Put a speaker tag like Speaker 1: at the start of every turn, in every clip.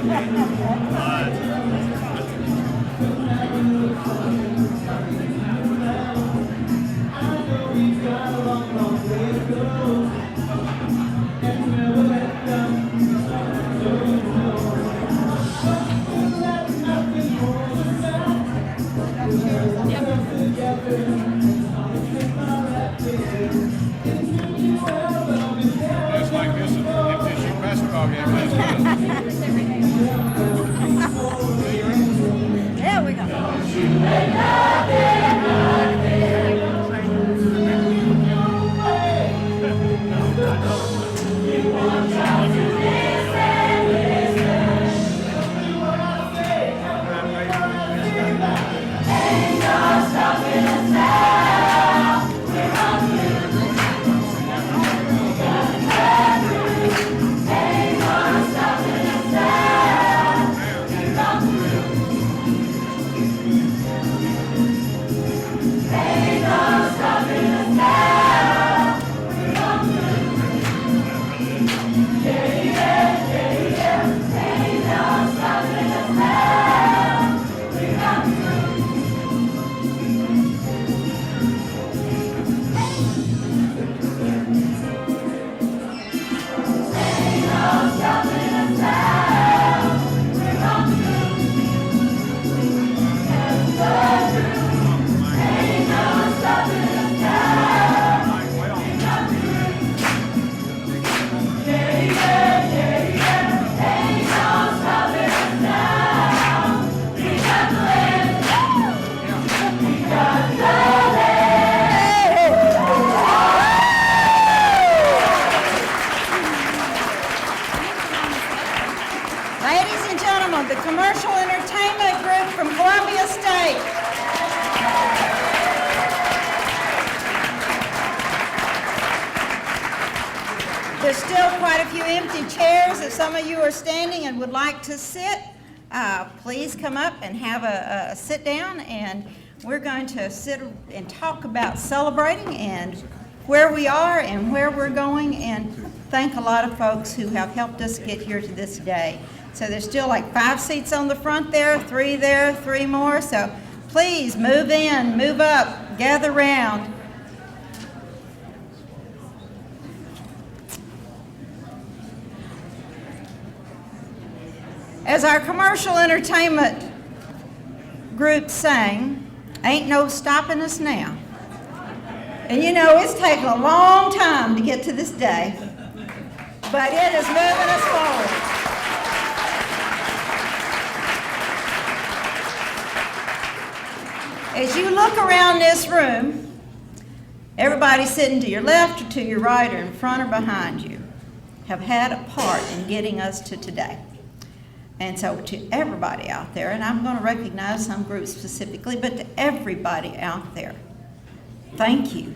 Speaker 1: There we go. Ladies and gentlemen, the Commercial Entertainment Group from Columbia State. There's still quite a few empty chairs. If some of you are standing and would like to sit, please come up and have a sit down, and we're going to sit and talk about celebrating and where we are and where we're going, and thank a lot of folks who have helped us get here to this day. So there's still like 5 seats on the front there, 3 more. So please move in, move up, gather round. As our commercial entertainment group sang, ain't no stopping us now. And you know, it's taken a long time to get to this day, but it is moving us forward. As you look around this room, everybody sitting to your left or to your right or in front or behind you have had a part in getting us to today. And so to everybody out there, and I'm going to recognize some groups specifically, but to everybody out there, thank you,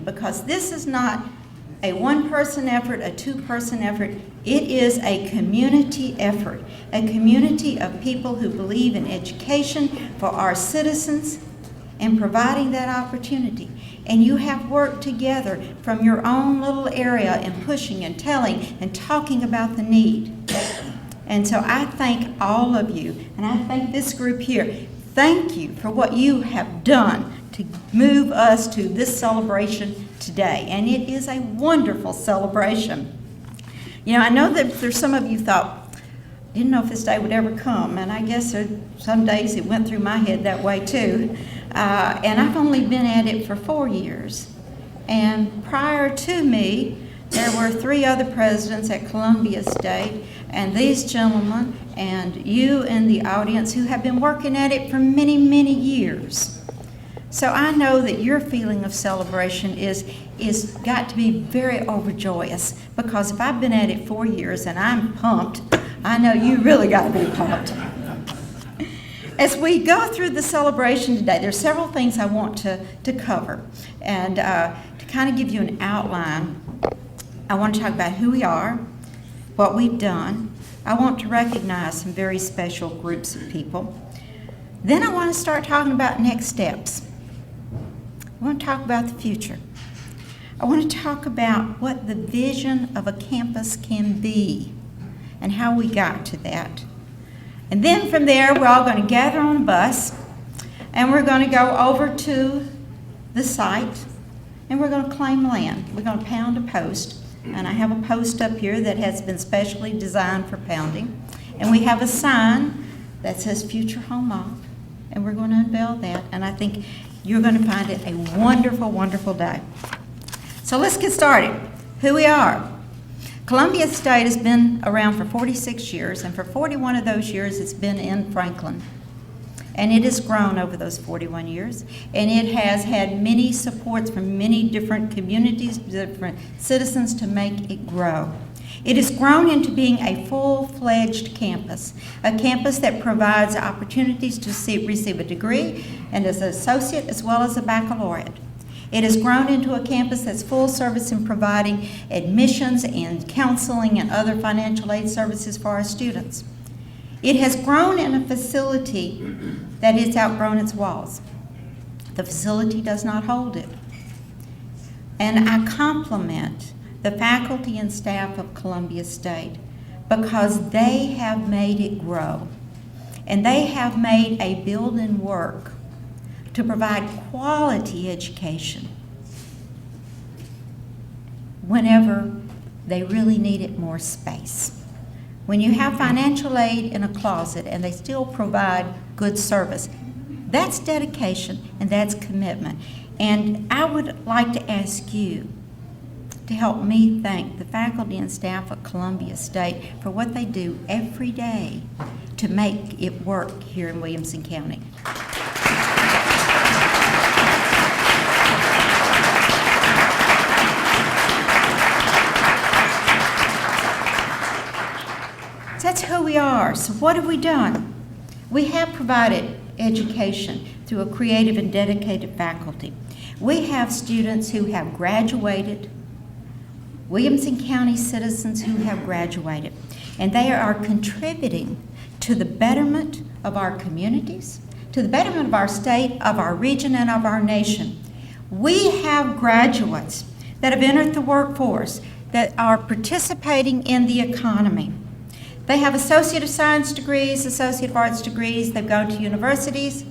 Speaker 1: because this is not a one-person effort, a two-person effort. It is a community effort, a community of people who believe in education for our citizens and providing that opportunity. And you have worked together from your own little area and pushing and telling and talking about the need. And so I thank all of you, and I thank this group here. Thank you for what you have done to move us to this celebration today. And it is a wonderful celebration. You know, I know that there's some of you thought, didn't know if this day would ever come, and I guess some days it went through my head that way too. And I've only been at it for 4 years. And prior to me, there were 3 other presidents at Columbia State, and these gentlemen and you in the audience who have been working at it for many, many years. So I know that your feeling of celebration is got to be very overjoyous, because if I've been at it 4 years and I'm pumped, I know you really got to be pumped. As we go through the celebration today, there's several things I want to cover. And to kind of give you an outline, I want to talk about who we are, what we've done. I want to recognize some very special groups of people. Then I want to start talking about next steps. I want to talk about the future. I want to talk about what the vision of a campus can be and how we got to that. And then from there, we're all going to gather on a bus, and we're going to go over to the site, and we're going to claim land. We're going to pound a post, and I have a post up here that has been specially designed for pounding. And we have a sign that says Future Home Of, and we're going to unveil that, and I think you're going to find it a wonderful, wonderful day. So let's get started. Who we are. Columbia State has been around for 46 years, and for 41 of those years it's been in Franklin. And it has grown over those 41 years, and it has had many supports from many different communities, different citizens to make it grow. It has grown into being a full-fledged campus, a campus that provides opportunities to receive a degree and as an associate as well as a baccalaureate. It has grown into a campus that's full service in providing admissions and counseling and other financial aid services for our students. It has grown in a facility that has outgrown its walls. The facility does not hold it. And I compliment the faculty and staff of Columbia State because they have made it grow. And they have made a building work to provide quality education whenever they really needed more space. When you have financial aid in a closet and they still provide good service, that's dedication and that's commitment. And I would like to ask you to help me thank the faculty and staff at Columbia State for what they do every day to make it work here in Williamson County. That's who we are. So what have we done? We have provided education through a creative and dedicated faculty. We have students who have graduated, Williamson County citizens who have graduated, and they are contributing to the betterment of our communities, to the betterment of our state, of our region, and of our nation. We have graduates that have entered the workforce that are participating in the economy. They have Associate of Science degrees, Associate of Arts degrees, they've gone to universities,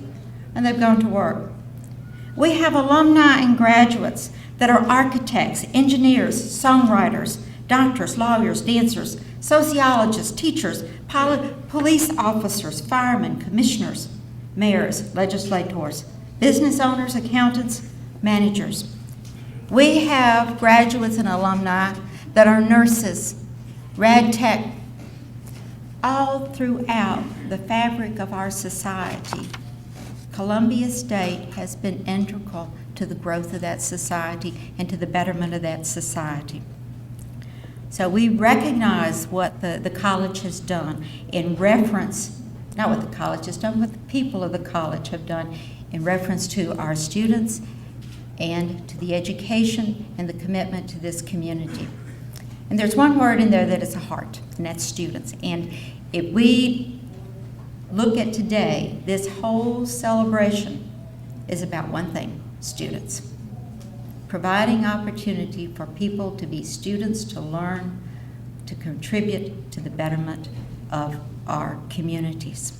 Speaker 1: and they've gone to work. We have alumni and graduates that are architects, engineers, songwriters, doctors, lawyers, dancers, sociologists, teachers, police officers, firemen, commissioners, mayors, legislators, business owners, accountants, managers. We have graduates and alumni that are nurses, rad tech, all throughout the fabric of our society. Columbia State has been integral to the growth of that society and to the betterment of that society. So we recognize what the college has done in reference, not what the college has done, what the people of the college have done in reference to our students and to the education and the commitment to this community. And there's one word in there that is a heart, and that's students. And if we look at today, this whole celebration is about one thing: students. Providing opportunity for people to be students, to learn, to contribute to the betterment of our communities.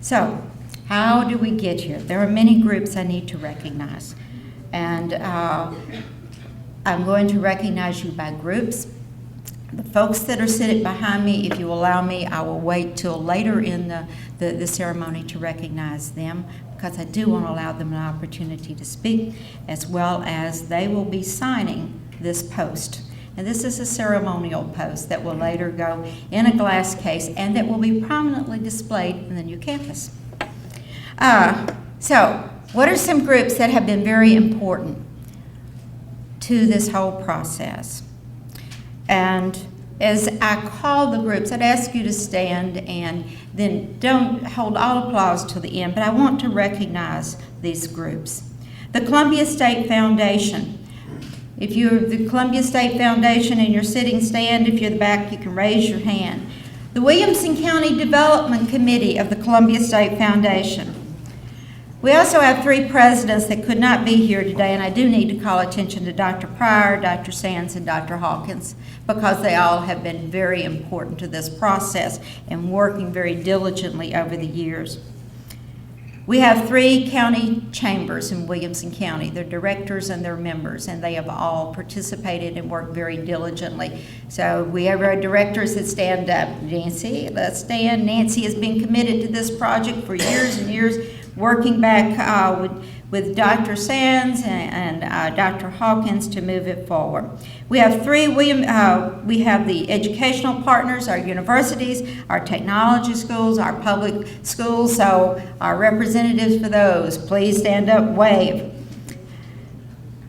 Speaker 1: So, how do we get here? There are many groups I need to recognize. And I'm going to recognize you by groups. The folks that are sitting behind me, if you allow me, I will wait till later in the ceremony to recognize them, because I do want to allow them an opportunity to speak, as well as they will be signing this post. And this is a ceremonial post that will later go in a glass case and that will be prominently displayed in the new campus. So, what are some groups that have been very important to this whole process? And as I call the groups, I'd ask you to stand, and then don't hold all applause till the end, but I want to recognize these groups. The Columbia State Foundation. If you're the Columbia State Foundation and you're sitting, stand. If you're the back, you can raise your hand. The Williamson County Development Committee of the Columbia State Foundation. We also have 3 presidents that could not be here today, and I do need to call attention to Dr. Pryor, Dr. Sands, and Dr. Hawkins, because they all have been very important to this process and working very diligently over the years. We have 3 county chambers in Williamson County, their directors and their members, and they have all participated and worked very diligently. So we have our directors that stand up. Nancy, let's stand. Nancy has been committed to this project for years and years, working back with Dr. Sands and Dr. Hawkins to move it forward. We have we have the educational partners, our universities, our technology schools, our public schools. So our representatives for those, please stand up, wave.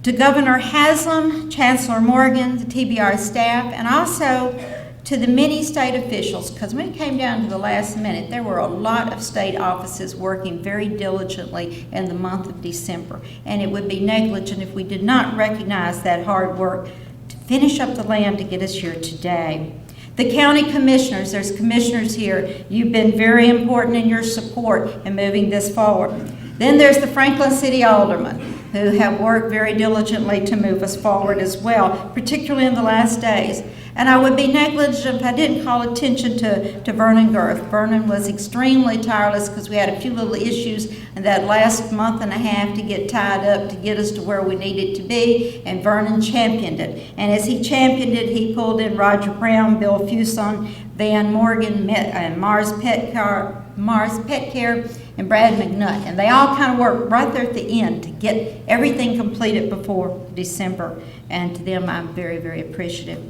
Speaker 1: To Governor Haslam, Chancellor Morgan, the TBR staff, and also to the many state officials, because when it came down to the last minute, there were a lot of state offices working very diligently in the month of December, and it would be negligent if we did not recognize that hard work to finish up the land to get us here today. The county commissioners, there's commissioners here, you've been very important in your support in moving this forward. Then there's the Franklin City Aldermen, who have worked very diligently to move us forward as well, particularly in the last days. And I would be negligent if I didn't call attention to Vernon Girth. Vernon was extremely tireless because we had a few little issues in that last month and a half to get tied up to get us to where we needed to be, and Vernon championed it. And as he championed it, he pulled in Roger Brown, Bill Fuson, Van Morgan, and Mars Petcare, and Brad McNutt. And they all kind of worked right there at the end to get everything completed before December. And to them, I'm very, very appreciative.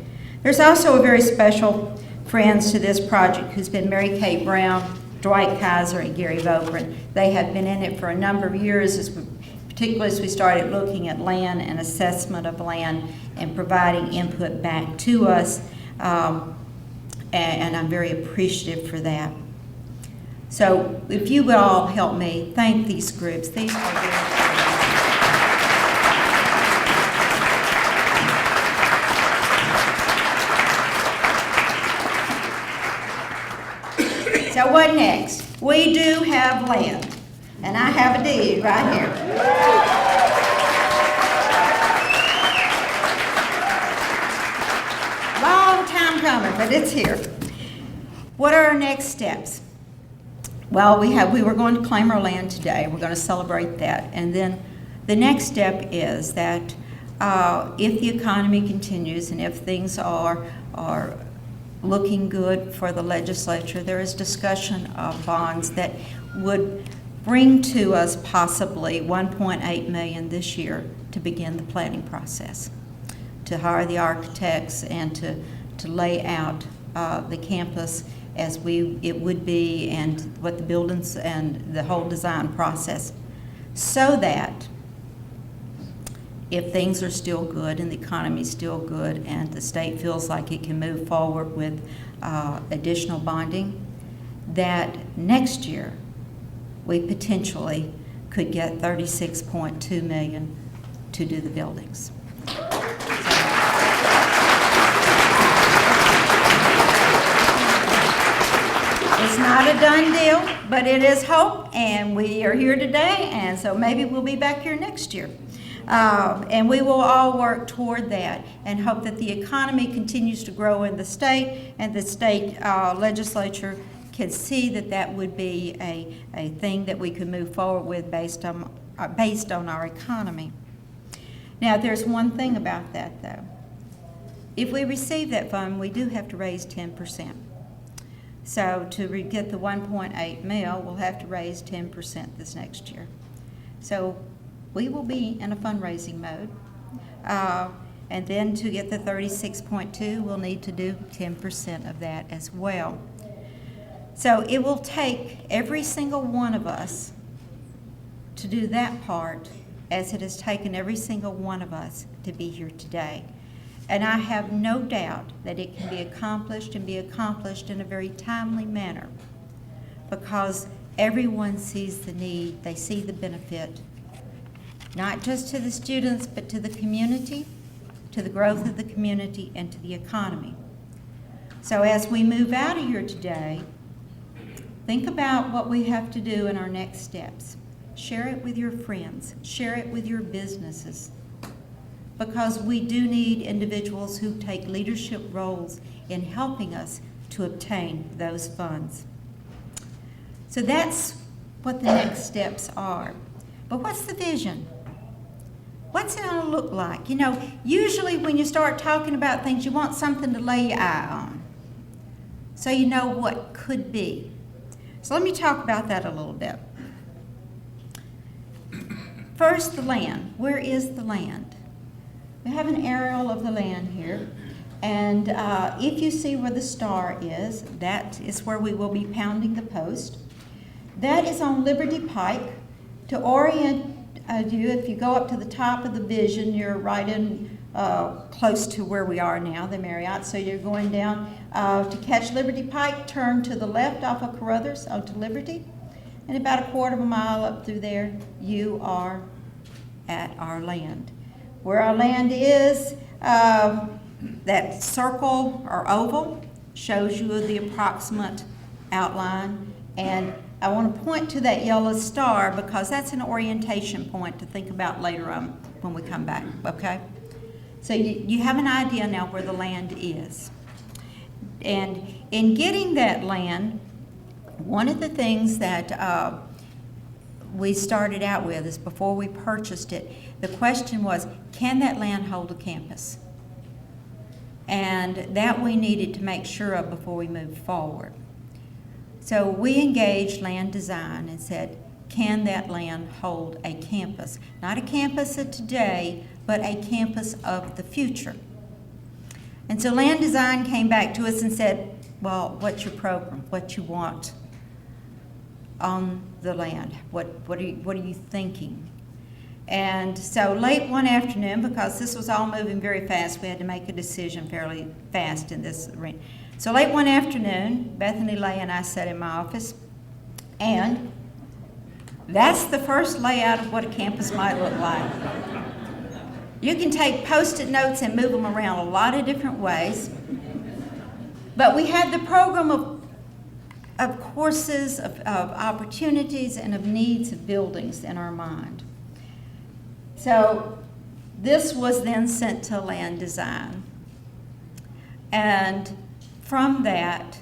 Speaker 1: There's also a very special friends to this project who's been Mary Kay Brown, Dwight Kaiser, and Gary Vogren. They have been in it for a number of years, particularly as we started looking at land and assessment of land and providing input back to us, and I'm very appreciative for that. So if you would all help me thank these groups. These are very So what next? We do have land, and I have a deed right here. Long time coming, but it's here. What are our next steps? Well, we were going to claim our land today. We're going to celebrate that, and then the next step is that if the economy continues and if things are looking good for the legislature, there is discussion of bonds that would bring to us possibly $1.8 million this year to begin the planning process, to hire the architects and to lay out the campus as it would be, and what the buildings and the whole design process, so that if things are still good and the economy is still good and the state feels like it can move forward with additional bonding, that next year we potentially could get $36.2 million to do the buildings. It's not a done deal, but it is hope, and we are here today, and so maybe we'll be back here next year. And we will all work toward that and hope that the economy continues to grow in the state, and the state legislature can see that that would be a thing that we could move forward with based on our economy. Now, there's one thing about that, though. If we receive that fund, we do have to raise 10%. So to get the 1.8 mil, we'll have to raise 10% this next year. So we will be in a fundraising mode. And then to get the 36.2, we'll need to do 10% of that as well. So it will take every single one of us to do that part, as it has taken every single one of us to be here today. And I have no doubt that it can be accomplished, and be accomplished in a very timely manner, because everyone sees the need, they see the benefit, not just to the students, but to the community, to the growth of the community, and to the economy. So as we move out of here today, think about what we have to do in our next steps. Share it with your friends. Share it with your businesses. Because we do need individuals who take leadership roles in helping us to obtain those funds. So that's what the next steps are. But what's the vision? What's it going to look like? You know, usually when you start talking about things, you want something to lay your eye on, so you know what could be. So let me talk about that a little bit. First, the land. Where is the land? We have an aerial of the land here. And if you see where the star is, that is where we will be pounding the post. That is on Liberty Pike. To orient you, if you go up to the top of the vision, you're right in close to where we are now, the Marriott. So you're going down to catch Liberty Pike, turn to the left off of Carruthers onto Liberty, and about a quarter of a mile up through there, you are at our land. Where our land is, that circle or oval shows you the approximate outline, and I want to point to that yellow star because that's an orientation point to think about later on when we come back, okay? So you have an idea now where the land is. And in getting that land, one of the things that we started out with is before we purchased it, the question was, can that land hold a campus? And that we needed to make sure of before we moved forward. So we engaged land design and said, can that land hold a campus? Not a campus of today, but a campus of the future. And so land design came back to us and said, well, what's your program? What you want on the land? What are you thinking? And so late one afternoon, because this was all moving very fast, we had to make a decision fairly fast in this arena. So late one afternoon, Bethany Lay and I sat in my office, and that's the first layout of what a campus might look like. You can take Post-it notes and move them around a lot of different ways, but we had the program of courses, of opportunities, and of needs of buildings in our mind. So this was then sent to land design. And from that,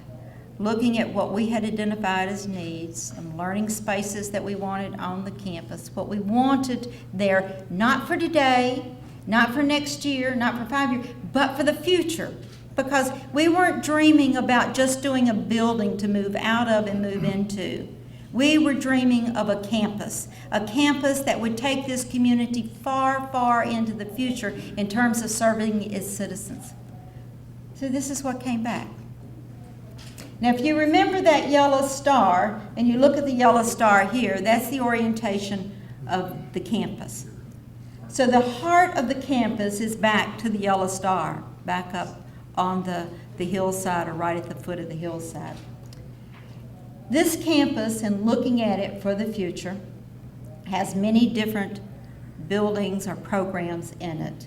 Speaker 1: looking at what we had identified as needs, some learning spaces that we wanted on the campus, what we wanted there, not for today, not for next year, not for 5 years, but for the future. Because we weren't dreaming about just doing a building to move out of and move into. We were dreaming of a campus that would take this community far, far into the future in terms of serving its citizens. So this is what came back. Now, if you remember that yellow star, and you look at the yellow star here, that's the orientation of the campus. So the heart of the campus is back to the yellow star, back up on the hillside or right at the foot of the hillside. This campus, and looking at it for the future, has many different buildings or programs in it.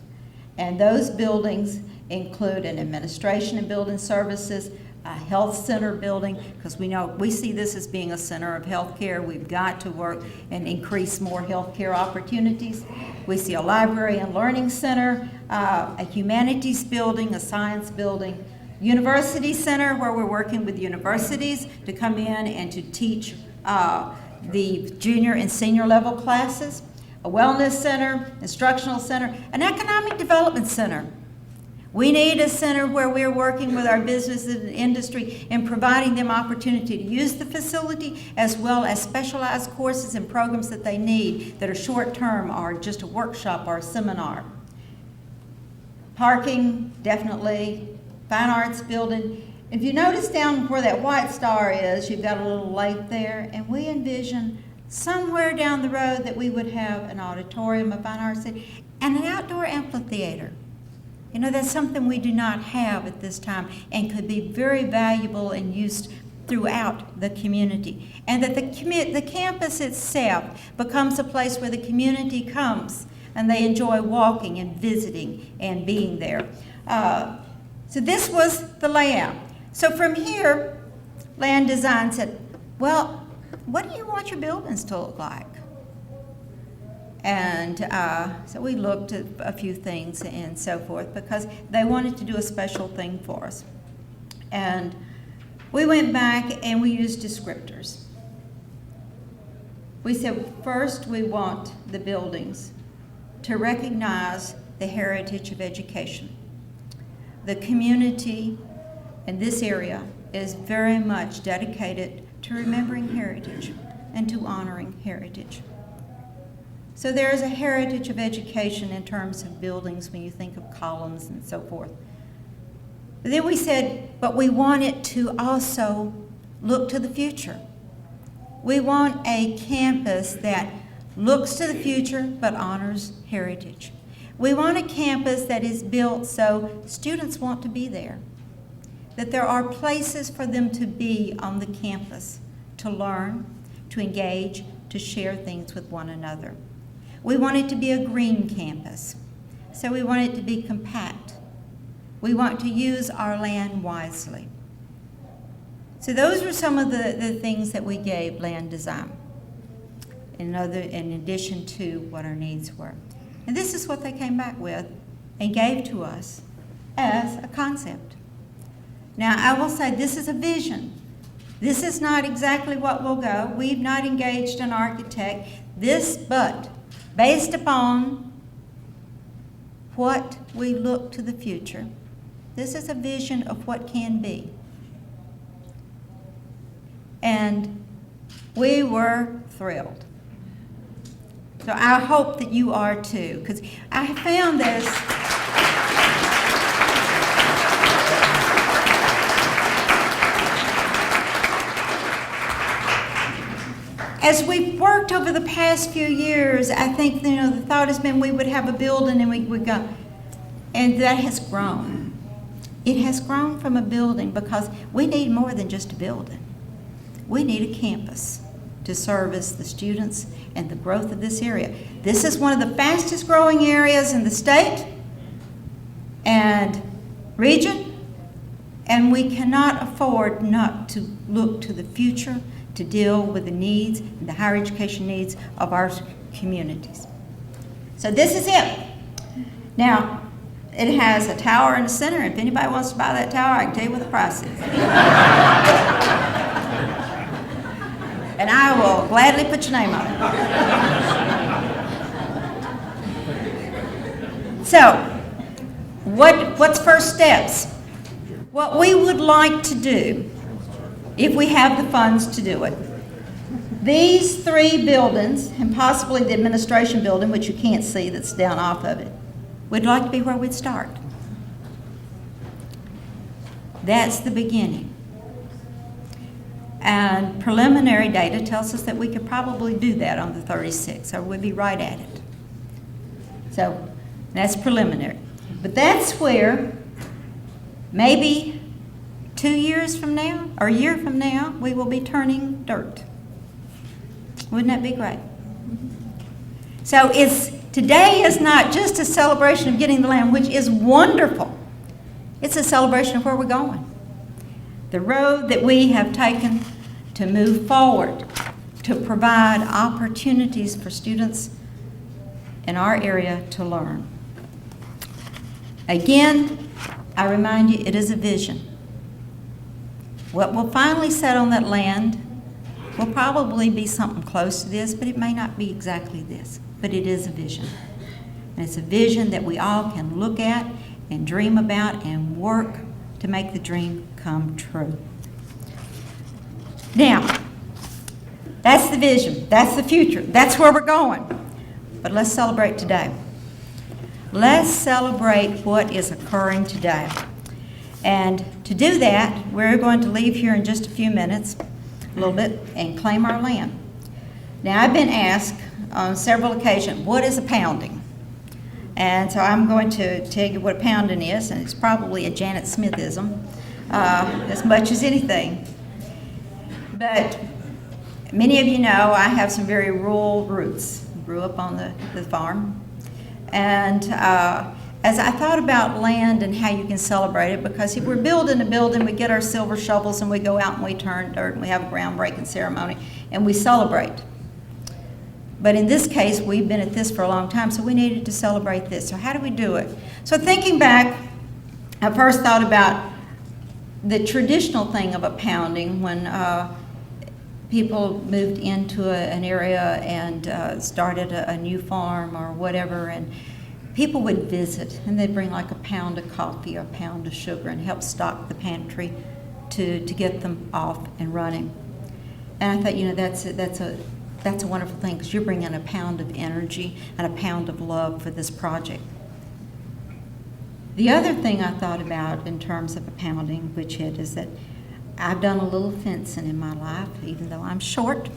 Speaker 1: And those buildings include an administration and building services, a health center building, because we see this as being a center of health care. We've got to work and increase more health care opportunities. We see a library and learning center, a humanities building, a science building, university center where we're working with universities to come in and to teach the junior and senior level classes, a wellness center, instructional center, an economic development center. We need a center where we're working with our businesses and industry and providing them opportunity to use the facility as well as specialized courses and programs that they need that are short-term or just a workshop or a seminar. Parking, definitely. Fine arts building. If you notice down where that white star is, you've got a little lake there, and we envision somewhere down the road that we would have an auditorium, a fine arts center, and an outdoor amphitheater. You know, that's something we do not have at this time and could be very valuable and used throughout the community. And that the campus itself becomes a place where the community comes and they enjoy walking and visiting and being there. So this was the layout. So from here, land design said, well, what do you want your buildings to look like? And so we looked at a few things and so forth because they wanted to do a special thing for us. And we went back and we used descriptors. We said, first, we want the buildings to recognize the heritage of education. The community in this area is very much dedicated to remembering heritage and to honoring heritage. So there is a heritage of education in terms of buildings when you think of columns and so forth. But then we said, but we want it to also look to the future. We want a campus that looks to the future but honors heritage. We want a campus that is built so students want to be there, that there are places for them to be on the campus, to learn, to engage, to share things with one another. We want it to be a green campus, so we want it to be compact. We want to use our land wisely. So those were some of the things that we gave land design, in addition to what our needs were. And this is what they came back with and gave to us as a concept. Now, I will say this is a vision. This is not exactly what will go. We've not engaged an architect. But based upon what we look to the future, this is a vision of what can be. And we were thrilled. So I hope that you are too, because I found this. As we've worked over the past few years, I think the thought has been we would have a building and we would go, and that has grown. It has grown from a building because we need more than just a building. We need a campus to service the students and the growth of this area. This is one of the fastest growing areas in the state and region, and we cannot afford not to look to the future to deal with the needs and the higher education needs of our communities. So this is it. Now, it has a tower in the center. If anybody wants to buy that tower, I can tell you what the price is. And I will gladly put your name on it. So, what's first steps? What we would like to do, if we have the funds to do it, these three buildings, and possibly the administration building, which you can't see that's down off of it, we'd like to be where we'd start. That's the beginning. And preliminary data tells us that we could probably do that on the 36th, or we'd be right at it. So that's preliminary. But that's where maybe 2 years from now, or a year from now, we will be turning dirt. Wouldn't that be great? So today is not just a celebration of getting the land, which is wonderful. It's a celebration of where we're going. The road that we have taken to move forward, to provide opportunities for students in our area to learn. Again, I remind you, it is a vision. What will finally set on that land will probably be something close to this, but it may not be exactly this. But it is a vision. And it's a vision that we all can look at and dream about and work to make the dream come true. Now, that's the vision. That's the future. That's where we're going. But let's celebrate today. Let's celebrate what is occurring today. And to do that, we're going to leave here in just a few minutes, a little bit, and claim our land. Now, I've been asked on several occasions, what is a pounding? And so I'm going to tell you what a pounding is, and it's probably a Janet Smithism, as much as anything. But many of you know I have some very rural roots. Grew up on the farm. And as I thought about land and how you can celebrate it, because if we're building a building, we get our silver shovels and we go out and we turn dirt and we have a groundbreaking ceremony and we celebrate. But in this case, we've been at this for a long time, so we needed to celebrate this. So how do we do it? So thinking back, I first thought about the traditional thing of a pounding when people moved into an area and started a new farm or whatever, and people would visit, and they'd bring like a pound of coffee or a pound of sugar and help stock the pantry to get them off and running. And I thought, you know, that's a wonderful thing, because you're bringing a pound of energy and a pound of love for this project. The other thing I thought about in terms of a pounding, which is that I've done a little fencing in my life, even though I'm short.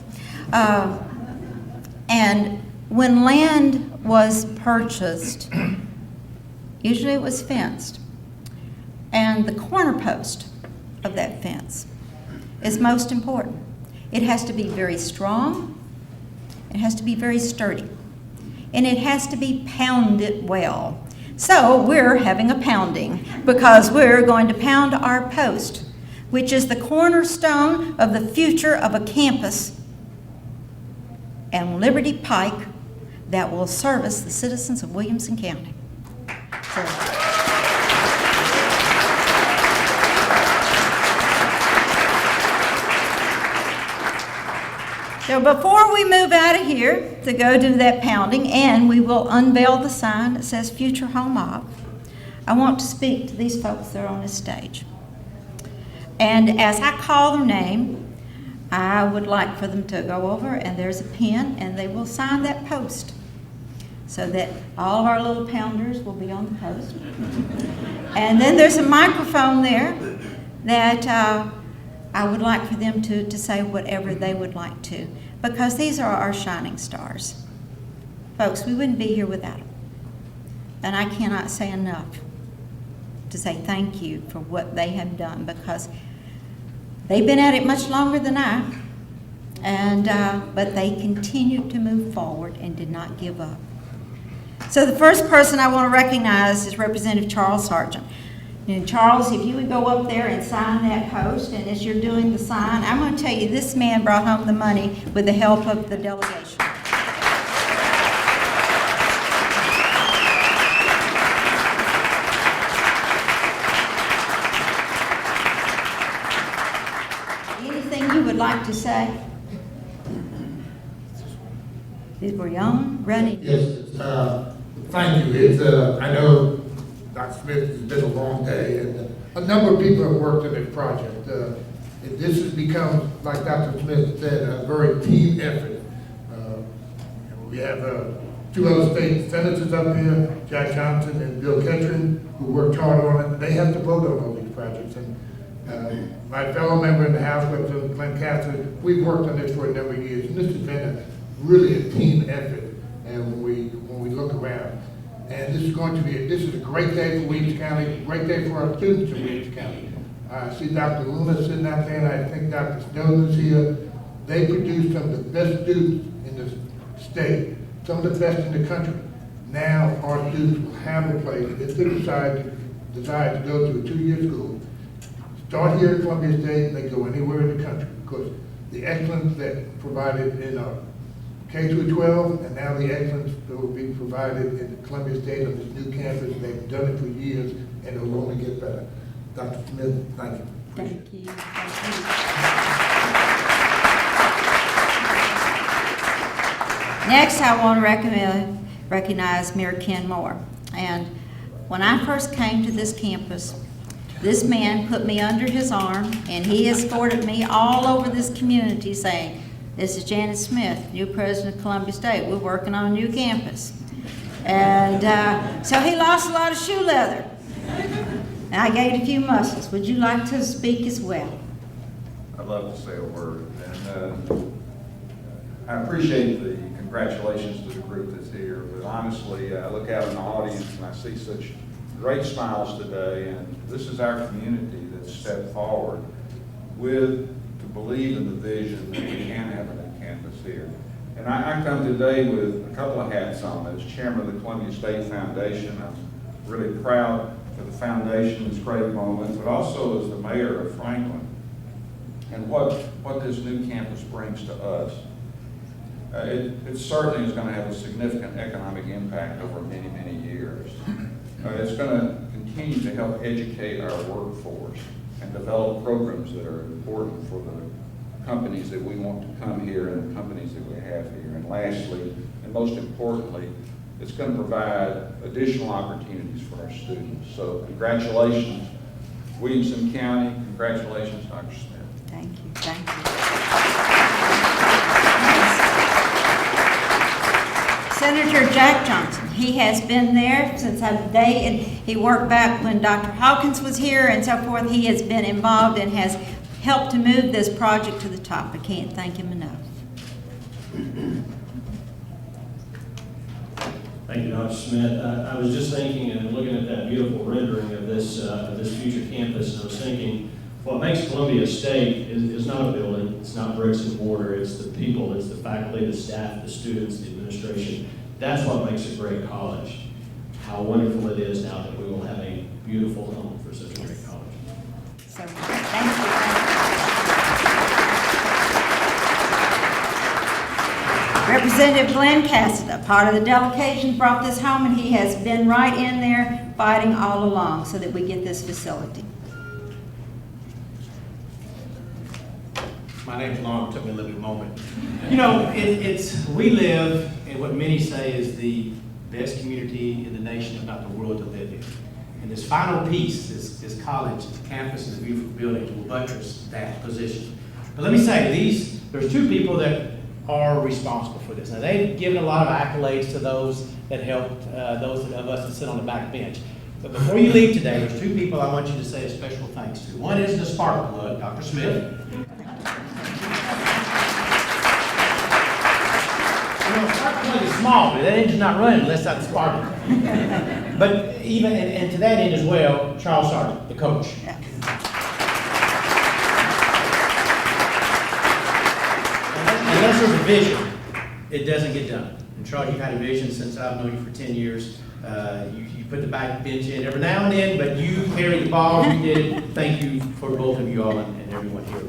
Speaker 1: And when land was purchased, usually it was fenced. And the corner post of that fence is most important. It has to be very strong, it has to be very sturdy, and it has to be pounded well. So we're having a pounding because we're going to pound our post, which is the cornerstone of the future of a campus and Liberty Pike that will service the citizens of Williamson County. So before we move out of here to go do that pounding, and we will unveil the sign that says Future Home Of, I want to speak to these folks that are on this stage. And as I call their name, I would like for them to go over, and there's a pen, and they will sign that post so that all of our little pounders will be on the post. And then there's a microphone there that I would like for them to say whatever they would like to, because these are our shining stars. Folks, we wouldn't be here without them. And I cannot say enough to say thank you for what they have done, because they've been at it much longer than I, and but they continued to move forward and did not give up. So the first person I want to recognize is Representative Charles Sargent. And Charles, if you would go up there and sign that post, and as you're doing the sign, I'm going to tell you, this man brought home the money with the help of the delegation. Anything you would like to say? These were young, ready.
Speaker 2: Yes, thank you. I know Dr. Smith, it's been a long day, and a number of people have worked on this project. This has become, like Dr. Smith said, a very team effort. We have two other state senators up here, Jack Johnson and Bill Ketchum, who worked hard on it. They have to vote on all these projects. And my fellow member in the House, Representative Glenn Castor, we've worked on this for a number of years, and this has been really a team effort. And when we look around, and this is a great day for Williamson County, a great day for our students in Williamson County. I see Dr. Luna sitting out there, and I think Dr. Snowden is here. They produce some of the best students in the state, some of the best in the country. Now our students will have a place, if they decide to go to a 2-year school, start here at Columbia State, and they go anywhere in the country, because the excellence that provided in our K-12, and now the excellence that will be provided in Columbia State on this new campus. They've done it for years, and it will only get better. Dr. Smith, thank you.
Speaker 1: Thank you. Next, I want to recognize Mayor Ken Moore. And when I first came to this campus, this man put me under his arm, and he escorted me all over this community saying, "This is Janet Smith, new president of Columbia State. We're working on a new campus." And so he lost a lot of shoe leather. And I gained a few muscles. Would you like to speak as well?
Speaker 3: I'd love to say a word. And I appreciate the congratulations to the group that's here. But honestly, I look out in the audience and I see such great smiles today. And this is our community that's stepped forward to believe in the vision that we can have a new campus here. And I come today with a couple of hats on. As chairman of the Columbia State Foundation, I'm really proud for the foundation, this great moment, but also as the mayor of Franklin and what this new campus brings to us. It certainly is going to have a significant economic impact over many, many years. It's going to continue to help educate our workforce and develop programs that are important for the companies that we want to come here and the companies that we have here. And lastly, and most importantly, it's going to provide additional opportunities for our students. So congratulations, Williamson County. Congratulations, Dr. Smith.
Speaker 1: Thank you, thank you. Senator Jack Johnson, he has been there since the day, and he worked back when Dr. Hawkins was here and so forth. He has been involved and has helped to move this project to the top. I can't thank him enough.
Speaker 4: Thank you, Dr. Smith. I was just thinking and looking at that beautiful rendering of this future campus, and I was thinking, what makes Columbia State is not a building, it's not bricks and mortar, it's the people, it's the faculty, the staff, the students, the administration. That's what makes a great college. How wonderful it is now that we will have a beautiful home for such a great college.
Speaker 1: So, thank you. Representative Glenn Cassida, part of the delegation, brought this home, and he has been right in there fighting all along so that we get this facility.
Speaker 5: My name's Lon. It took me a little bit of a moment. You know, we live in what many say is the best community in the nation, if not the world, to live in. And this final piece, this college, the campus, and the beautiful buildings will buttress that position. But let me say, there's two people that are responsible for this. Now, they've given a lot of accolades to those that helped, those of us that sit on the back bench. But before you leave today, there's two people I want you to say a special thanks to. One is the spark plug, Dr. Smith. Spark plug is small, but that engine's not running unless I spark it. But even, and to that end as well, Charles Sargent, the coach. Unless there's a vision, it doesn't get done. And Charles, you've had a vision since I've known you for 10 years. You put the back bench in every now and then, but you carried the ball, you did it. Thank you for both of you all and everyone here.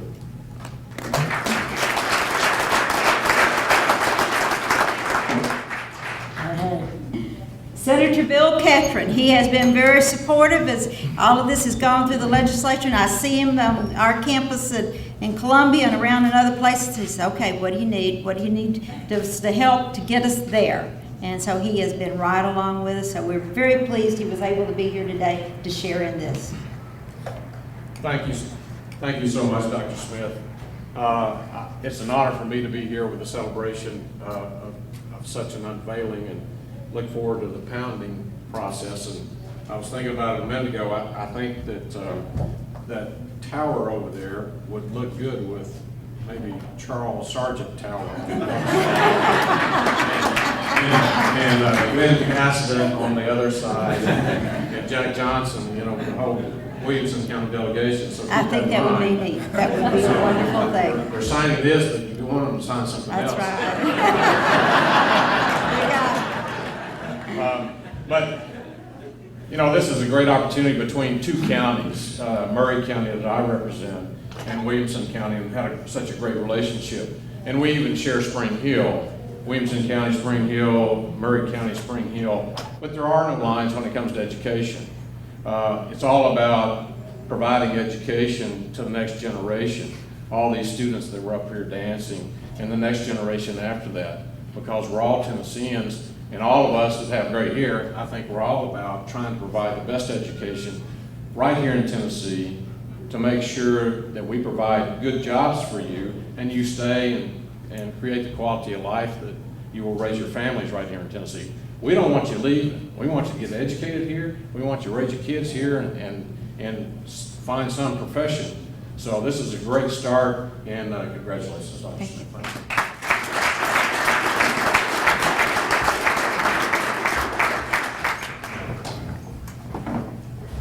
Speaker 1: Senator Bill Ketron, he has been very supportive as all of this has gone through the legislature, and I see him on our campus in Columbia and around in other places. He says, okay, what do you need? What do you need to help to get us there? And so he has been right along with us, so we're very pleased he was able to be here today to share in this.
Speaker 6: Thank you so much, Dr. Smith. It's an honor for me to be here with the celebration of such an unveiling, and look forward to the pounding process. And I was thinking about it a minute ago. I think that that tower over there would look good with maybe Charles Sargent Tower. and Glenn Cassida on the other side, and Jack Johnson, you know, the whole Williamson County delegation. So
Speaker 1: I think that would be neat. That would be a wonderful thing.
Speaker 6: They're signing this, but you want them to sign something else.
Speaker 1: That's right.
Speaker 6: But, you know, this is a great opportunity between two counties, Murray County that I represent and Williamson County, and had such a great relationship. And we even share Spring Hill. Williamson County, Spring Hill, Murray County, Spring Hill. But there are no lines when it comes to education. It's all about providing education to the next generation. All these students that were up here dancing, and the next generation after that. Because we're all Tennesseans, and all of us that have gray hair, I think we're all about trying to provide the best education right here in Tennessee to make sure that we provide good jobs for you, and you stay and create the quality of life that you will raise your families right here in Tennessee. We don't want you leaving. We want you to get educated here. We want you to raise your kids here and find some profession. So this is a great start, and congratulations, Dr. Smith. Thank you.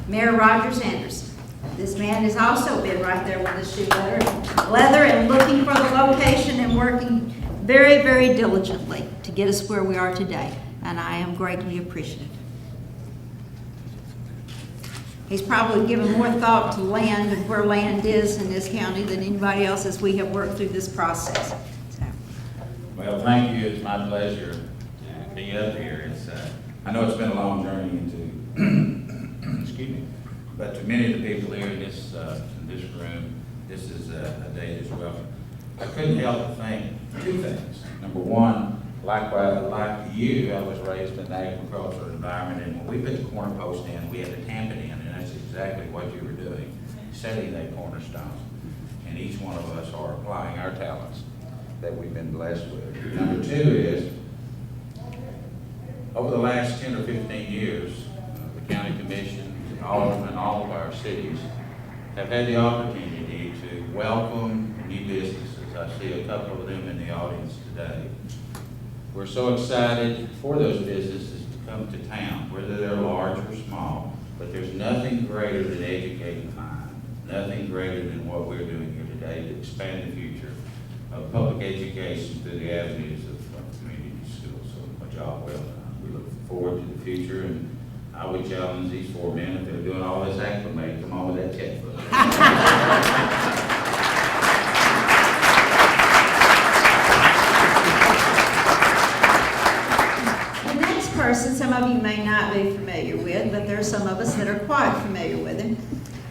Speaker 1: Mayor Rogers Anderson. This man has also been right there with his shoe leather and looking for the location and working very, very diligently to get us where we are today. And I am greatly appreciative. He's probably given more thought to land and where land is in this county than anybody else as we have worked through this process. So.
Speaker 7: Well, Well, thank you. It's my pleasure to be up here. I know it's been a long journey into, excuse me, but to many of the people here in this room, this is a day as well. I couldn't help but think two things. Number one, like you, I was raised in an agricultural environment, and when we put the corner post in, we had to tamp it in, and that's exactly what you were doing, setting that cornerstone. And each one of us are applying our talents that we've been blessed with. Number two is, over the last 10 or 15 years, the county commission, all of our cities have had the opportunity to welcome new businesses. I see a couple of them in the audience today. We're so excited for those businesses to come to town, whether they're large or small, but there's nothing greater than educating minds, nothing greater than what we're doing here today to expand the future of public education through the avenues of community schools. So a job well done. We look forward to the future, and I would challenge these four men, if they're doing all this acclimate, come on with that checkbook.
Speaker 1: The next person, some of you may not be familiar with, but there are some of us that are quite familiar with him.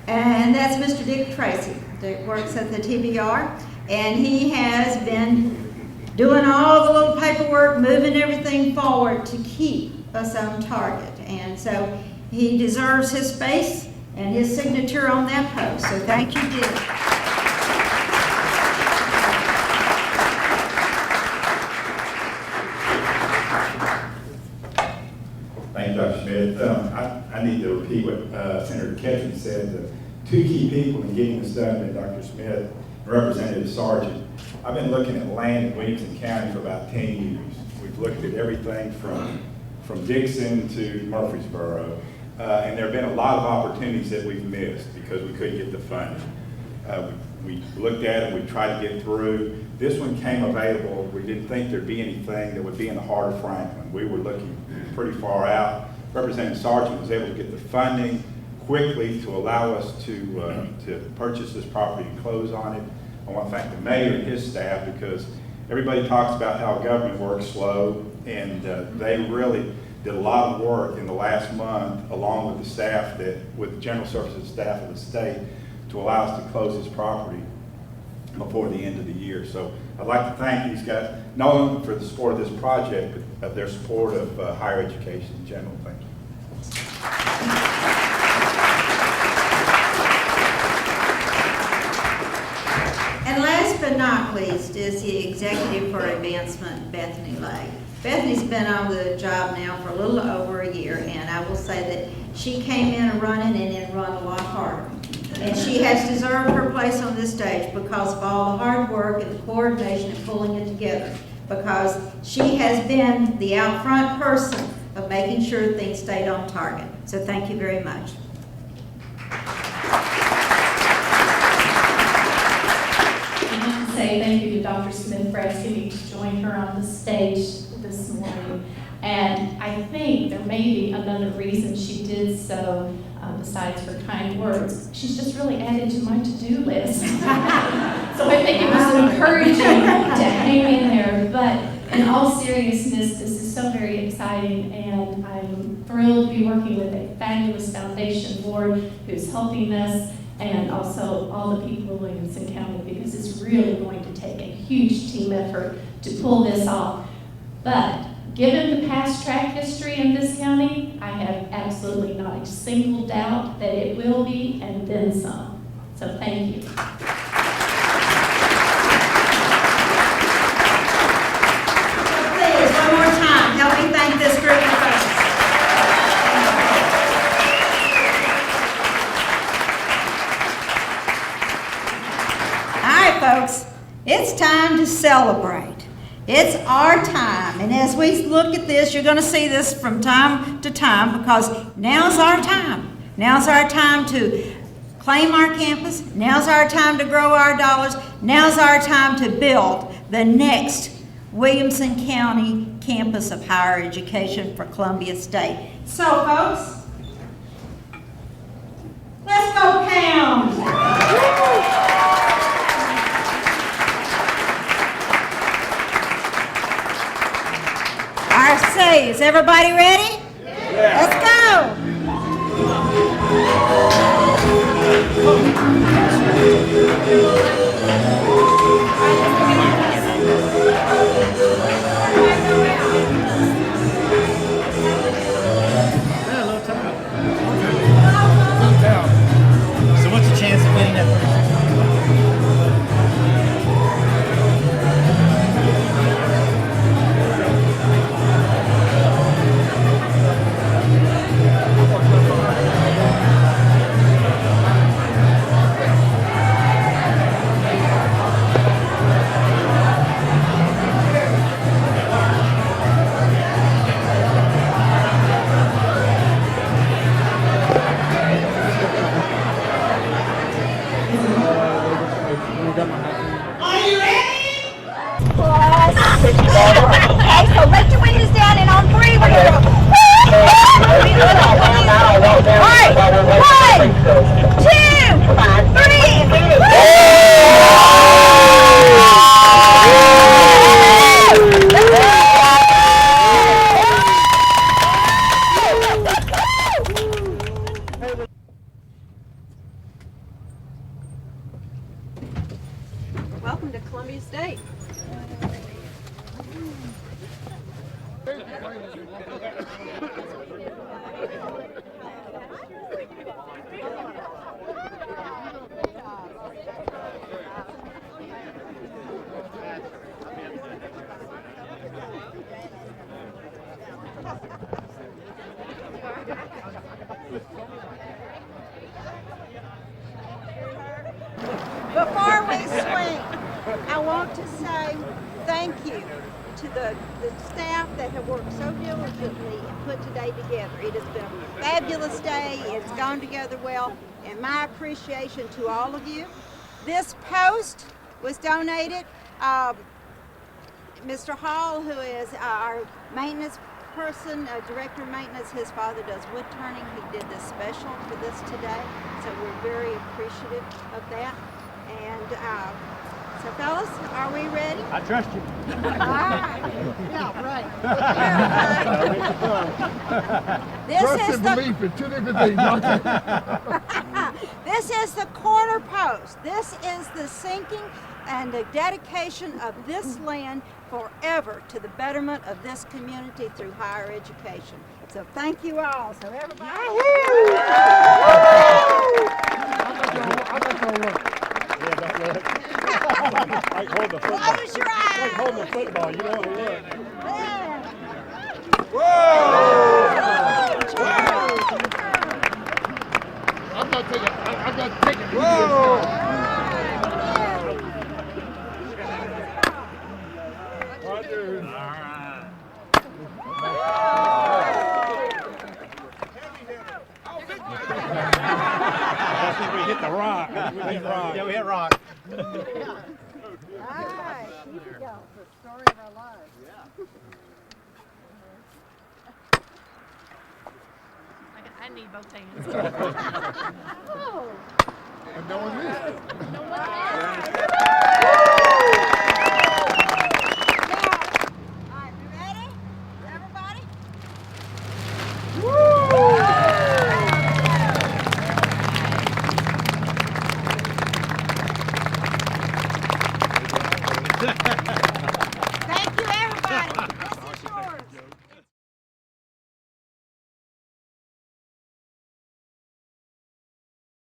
Speaker 1: And that's Mr. Dick Tracy. Dick works at the TBR, and he has been doing all the little paperwork, moving everything forward to keep us on target. And so he deserves his space and his signature on that post. So thank you, Dick.
Speaker 8: Thank you, Dr. Smith. I need to repeat what Senator Ketchum said. The two key people in getting this done have been Dr. Smith and Representative Sargent. I've been looking at land in Williamson County for about 10 years. We've looked at everything from Dixon to Murfreesboro, and there have been a lot of opportunities that we've missed because we couldn't get the funding. We looked at it, we tried to get through. This one came available. We didn't think there'd be anything that would be in the heart of Franklin. We were looking pretty far out. Representative Sargent was able to get the funding quickly to allow us to purchase this property and close on it. I want to thank the mayor and his staff, because everybody talks about how government works slow, and they really did a lot of work in the last month, along with the staff, with the general services staff of the state, to allow us to close this property before the end of the year. So I'd like to thank these guys, not only for the support of this project, but their support of higher education in general. Thank you.
Speaker 1: And last but not least is the Executive for Advancement, Bethany Lay. Bethany's been on the job now for a little over a year, and I will say that she came in running and then run a lot harder. And she has deserved her place on this stage because of all the hard work and the coordination and pulling it together. Because she has been the out front person of making sure things stayed on target. So thank you very much.
Speaker 9: Say thank you to Dr. Smith for asking me to join her on the stage this morning. And I think there may be another reason she did so, besides her kind words. She's just really added to my to-do list. So I think it was encouraging to hang in there. But in all seriousness, this is so very exciting, and I'm thrilled to be working with a fabulous foundation board who's helping us, and also all the people in Williamson County, because it's really going to take a huge team effort to pull this off. But given the past track history in this county, I have absolutely not a single doubt that it will be, and then some. So thank you.
Speaker 1: Please, one more time, help me thank this group of folks. Folks, it's time to celebrate. It's our time, and as we look at this, you're going to see this from time to time, because now's our time. Now's our time to claim our campus. Now's our time to grow our dollars. Now's our time to build the next Williamson County campus of higher education for Columbia State. So, folks, let's go Pound! Is everybody ready? Let's go.
Speaker 5: So what's the chance of winning that first?
Speaker 10: Okay, so let your windows down, and on three, we're gonna go. All right, 1, 2, 3.
Speaker 11: Welcome to Columbia State.
Speaker 12: Before we swing, I want to say thank you to the staff that have worked so diligently and put today together. It has been a fabulous day. It's gone together well, and my appreciation to all of you. This post was donated. Mr. Hall, who is our maintenance person, director of maintenance, his father does wood turning. He did this special for this today, so we're very appreciative of that. And so fellas, are we ready?
Speaker 5: I trust you.
Speaker 12: All right. Yeah, right.
Speaker 2: Trust and belief are two different things, aren't they?
Speaker 12: This is the corner post. This is the sinking and the dedication of this land forever to the betterment of this community through higher education. So thank you all. So everybody.
Speaker 8: Like hold the football.
Speaker 12: Close your eyes.
Speaker 8: Like holding the football. You don't want to look.
Speaker 12: Yeah.
Speaker 2: I'm not taking it. Whoa!
Speaker 8: We hit the rock. We hit rock.
Speaker 5: Yeah, we hit rock.
Speaker 12: All right. Here we go. The story of our lives.
Speaker 9: I need both hands.
Speaker 12: Oh.
Speaker 2: And no one missed.
Speaker 12: No one else.